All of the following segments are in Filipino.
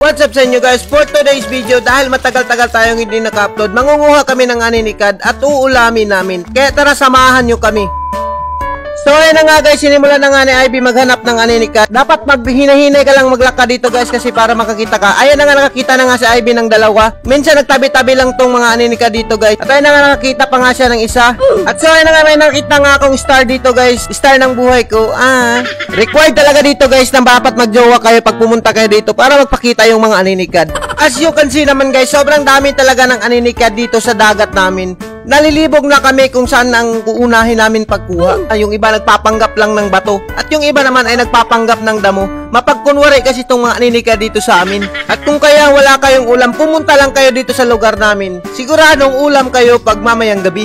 What's up sa inyo guys? For today's video, dahil matagal-tagal tayong hindi naka-upload, mangunguha kami ng aninikad at uulamin namin. Kaya tara, samahan nyo kami. So ayun na nga guys, sinimulan na nga ni Ivy maghanap ng aninikad. Dapat maghinahinay ka lang maglakad dito guys kasi para makakita ka. Ayan na nga, nakakita na nga si Ivy ng dalawa. Minsan nagtabi-tabi lang tong mga aninikad dito guys. At ayun na nga, nakakita pa nga siya ng isa. At so ayun na nga, may nakita nga akong star dito guys. Star ng buhay ko. Required talaga dito guys na dapat magjowa kayo pag pumunta kayo dito para magpakita yung mga aninikad. As you can see naman guys, sobrang dami talaga ng aninikad dito sa dagat namin. Nalilibog na kami kung saan ang uunahin namin pagkuha. Yung iba nagpapanggap lang ng bato at yung iba naman ay nagpapanggap ng damo. Mapagkunwari kasi itong mga aninikad dito sa amin. At kung kaya wala kayong ulam, pumunta lang kayo dito sa lugar namin. Siguradong ulam kayo pag mamayang gabi.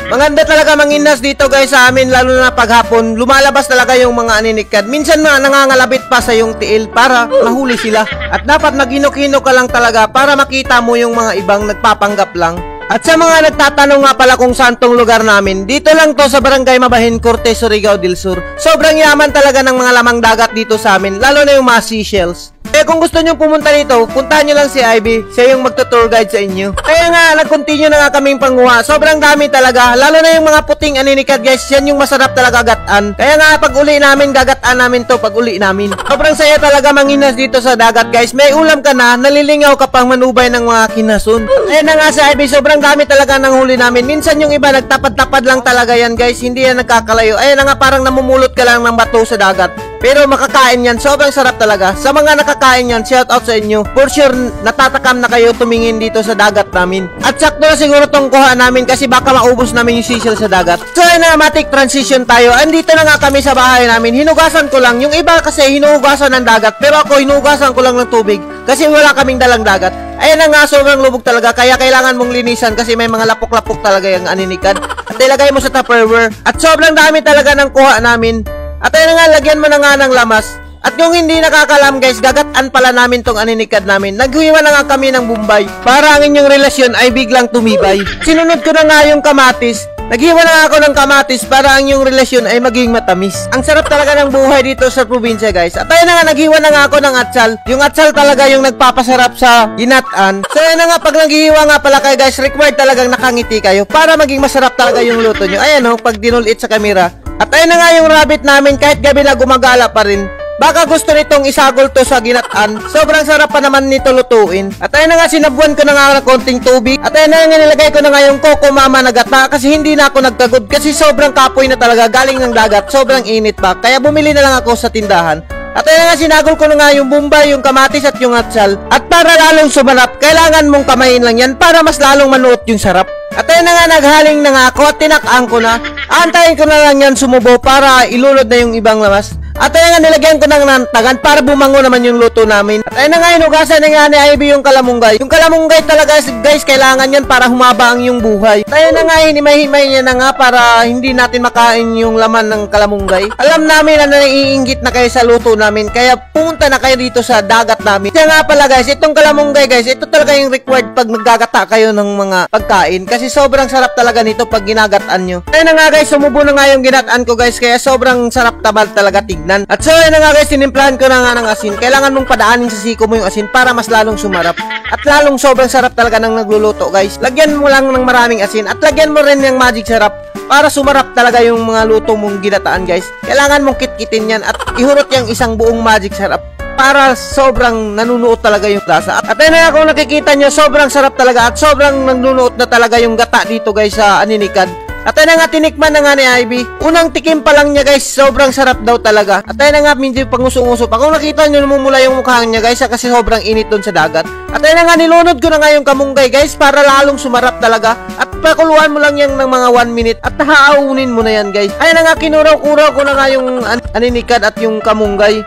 Maganda talaga manginas dito guys sa amin, lalo na paghapon. Lumalabas talaga yung mga aninikad. Minsan nangangalabit pa sa yung tiil para mahuli sila. At dapat maghinok-hinok ka lang talaga para makita mo yung mga ibang nagpapanggap lang. At sa mga nagtatanong nga pala kung saan tong lugar namin, dito lang to sa Barangay Mabahin, Cortes, Surigao del Sur. Sobrang yaman talaga ng mga lamang dagat dito sa amin, lalo na yung mga seashells. Kaya kung gusto nyo pumunta dito, puntahan nyo lang si Ivy. Siya yung magtutour guide sa inyo. Kaya nga, nag-continue na nga kaming panguha. Sobrang dami talaga. Lalo na yung mga puting aninikad guys. Yan yung masarap talaga gataan. Kaya nga, pag uli namin, gagataan namin to pag uli namin. Sobrang saya talaga manginas dito sa dagat guys. May ulam ka na, nalilingaw ka pang manubay ng mga kinasun. Ayan na nga si Ivy, sobrang dami talaga ng huli namin. Minsan yung iba, nagtapad-tapad lang talaga yan guys. Hindi yan nagkakalayo. Ayan na nga, parang namumulot ka lang ng bato sa dagat. Pero makakain yan, sobrang sarap talaga. Sa mga nakakain yan, shout out sa inyo. For sure, natatakam na kayo tumingin dito sa dagat namin. At sakto na siguro tong kuha namin kasi baka maubos namin yung seashell sa dagat. So yun na, matik transition tayo. Andito na nga kami sa bahay namin. Hinugasan ko lang. Yung iba kasi hinugasan ng dagat. Pero ako, hinugasan ko lang ng tubig. Kasi wala kaming dalang dagat. Ayan na nga, sobrang lubog talaga. Kaya kailangan mong linisan kasi may mga lapok-lapok talaga yung aninikad. At ilagay mo sa Tupperware. At sobrang dami talaga ng kuha namin. At ayun nga, lagyan mo na nga ng lamas. At yung hindi nakakalam guys, gagataan pala namin tong aninikad namin. Naghiwa na nga kami ng Bombay para ang inyong relasyon ay biglang tumibay. Sinunod ko na nga yung kamatis. Naghiwa na nga ako ng kamatis para ang inyong relasyon ay maging matamis. Ang sarap talaga ng buhay dito sa probinsya guys. At ayun na nga, naghiwa na nga ako ng atsal. Yung atsal talaga yung nagpapasarap sa ginataan. So ayun na nga, pag naghiwa nga pala kayo guys, required talagang nakangiti kayo para maging masarap talaga yung luto nyo. Ayan o, pag dinulit sa kamera. At ayun na nga yung rabbit namin, kahit gabi na gumagala pa rin. Baka gusto nitong isagol to sa ginataan. Sobrang sarap pa naman nito lutuin. At ayun na nga, sinabuan ko na nga ng konting tubig. At ayun na nga, nilagay ko na nga yung Coco Mama na gata kasi hindi na ako nagkagod. Kasi sobrang kapoy na talaga, galing ng dagat. Sobrang init pa. Kaya bumili na lang ako sa tindahan. At ayun na nga, sinagol ko na nga yung Bombay, yung kamatis at yung atsal. At para lalong sumarap, kailangan mong kamayin lang yan para mas lalong manuot yung sarap. At ayun na nga, naghaling na nga ako at tinakang ko na. Antayin ko na lang yan sumubo para ilunod na yung ibang lamas. At ayun nga, nilagyan ko ng nantagan para bumango naman yung luto namin. At ayun na nga, hinugasan na nga ni Ivy yung kalamunggay. Yung kalamunggay talaga guys, kailangan yan para humaba ang yung buhay. At ayun na nga, hinimay-himay niya na nga para hindi natin makain yung laman ng kalamunggay. Alam namin na naiinggit na kayo sa luto namin, kaya pumunta na kayo dito sa dagat namin. Kaya nga pala guys, itong kalamunggay guys, ito talaga yung required pag naggagata kayo ng mga pagkain. Kasi sobrang sarap talaga nito pag ginagataan nyo. Ayun na nga guys, sumubo na nga yung ginataan ko guys, kaya sobrang sarap tabal talaga tignan. At so yun na nga guys, tinimplahan ko na nga ng asin. Kailangan mong padaanin sa siko mo yung asin para mas lalong sumarap. At lalong sobrang sarap talaga ng nagluluto guys. Lagyan mo lang ng maraming asin at lagyan mo rin ng magic sarap para sumarap talaga yung mga luto mong ginataan guys. Kailangan mong kitkitin yan at ihurot yung isang buong magic sarap para sobrang nanunuot talaga yung lasa. At ayun na nga, kung nakikita nyo, sobrang sarap talaga at sobrang nanunuot na talaga yung gata dito guys sa aninikad. At ayun na nga, tinikman na nga ni Ivy. Unang tikim pa lang niya guys, sobrang sarap daw talaga. At ayun na nga, medyo pangusong-uso pa. Kung nakita nyo, namumula yung mukha niya guys kasi sobrang init doon sa dagat. At ayun na nga, nilunod ko na nga yung kamunggay guys para lalong sumarap talaga. At pakuluan mo lang yan ng mga 1 minute at haaunin mo na yan guys. Ayun na nga, kinuraw-kuraw ko na nga yung aninikad at yung kamunggay.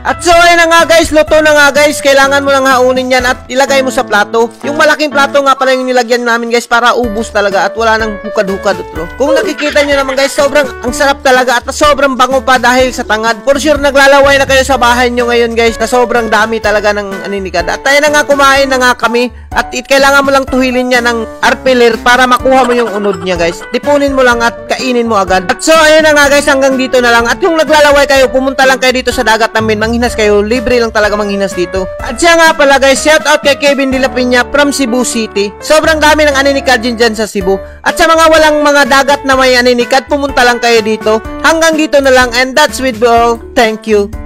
At so ayun na nga guys, luto na nga guys. Kailangan mo lang haunin yan at ilagay mo sa plato. Yung malaking plato nga pala yung nilagyan namin guys para ubos talaga at wala nang hukad-hukad utro. Kung nakikita nyo naman guys, sobrang ang sarap talaga at sobrang bango pa dahil sa tangad. For sure naglalaway na kayo sa bahay nyo ngayon guys na sobrang dami talaga ng aninikad. At ayun na nga, kumain na nga kami. At kailangan mo lang tuhilin niya ng arpeler para makuha mo yung unod niya guys. Tipunin mo lang at kainin mo agad. At so ayun na nga guys, hanggang dito na lang. At kung naglalaway kayo, pumunta lang kayo dito sa dagat namin. Manghinas kayo, libre lang talaga manghinas dito. At siya nga pala guys, shout out kay Kevin De La Peña from Cebu City. Sobrang dami ng aninikad dyan sa Cebu. At sa mga walang mga dagat na may aninikad, pumunta lang kayo dito. Hanggang dito na lang, and that's with all. Thank you.